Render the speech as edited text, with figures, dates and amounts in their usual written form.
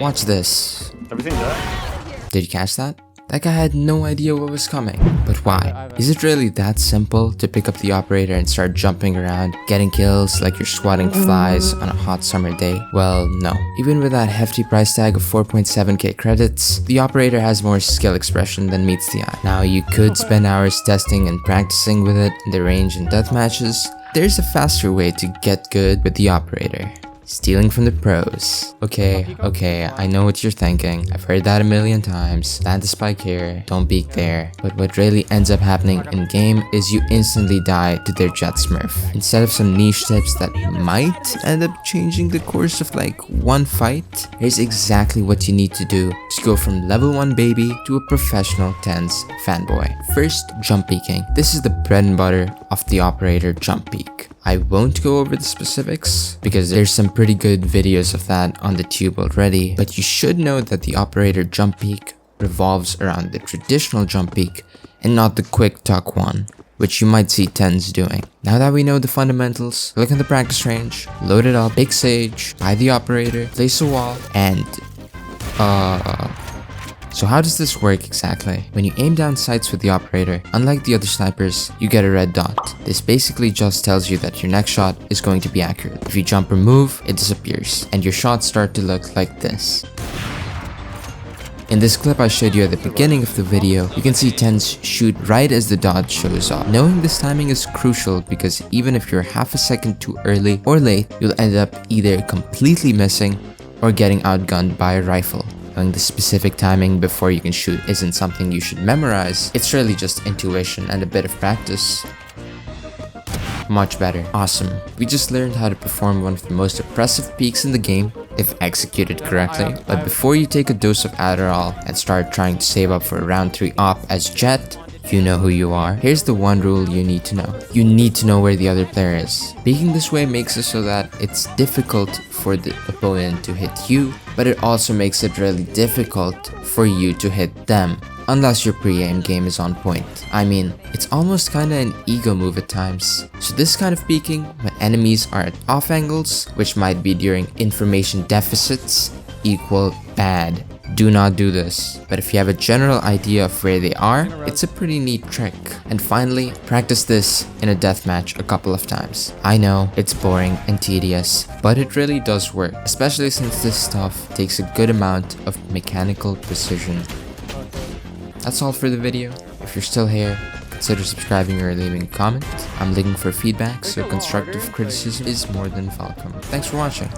Watch this. Everything there? Did you catch that? That guy had no idea what was coming. But why? Is it really that simple to pick up the operator and start jumping around, getting kills like you're swatting flies on a hot summer day? Well, no. Even with that hefty price tag of 4.7k credits, the operator has more skill expression than meets the eye. Now, you could spend hours testing and practicing with it in the range and death matches. There's a faster way to get good with the operator. Stealing from the pros. Okay, I know what you're thinking. I've heard that a million times. Plant the spike here, don't peek there. But what really ends up happening in game is you instantly die to their Jett Smurf. Instead of some niche tips that might end up changing the course of like one fight, here's exactly what you need to do to go from level 1 baby to a professional 10s fanboy. First, jump peeking. This is the bread and butter of the operator jump peek. I won't go over the specifics because there's some pretty good videos of that on the tube already, but you should know that the operator jump peek revolves around the traditional jump peek and not the quick tuck one, which you might see 10s doing. Now that we know the fundamentals, look at the practice range, load it up, pick Sage, buy the operator, place a wall, and so how does this work exactly? When you aim down sights with the operator, unlike the other snipers, you get a red dot. This basically just tells you that your next shot is going to be accurate. If you jump or move, it disappears, and your shots start to look like this. In this clip I showed you at the beginning of the video, you can see 10s shoot right as the dot shows up. Knowing this timing is crucial because even if you're half a second too early or late, you'll end up either completely missing or getting outgunned by a rifle. Knowing the specific timing before you can shoot isn't something you should memorize, it's really just intuition and a bit of practice. Much better. Awesome. We just learned how to perform one of the most oppressive peeks in the game, if executed correctly. But before you take a dose of Adderall and start trying to save up for a round 3 op as Jett, you know who you are. Here's the one rule you need to know. You need to know where the other player is. Peeking this way makes it so that it's difficult for the opponent to hit you, but it also makes it really difficult for you to hit them, unless your pre-aim game is on point. I mean, it's almost kinda an ego move at times. So this kind of peeking, when enemies are at off angles, which might be during information deficits, equal bad. Do not do this. But if you have a general idea of where they are, it's a pretty neat trick. And finally, practice this in a deathmatch a couple of times. I know, it's boring and tedious, but it really does work, especially since this stuff takes a good amount of mechanical precision. That's all for the video. If you're still here, consider subscribing or leaving a comment. I'm looking for feedback, so constructive criticism is more than welcome. Thanks for watching.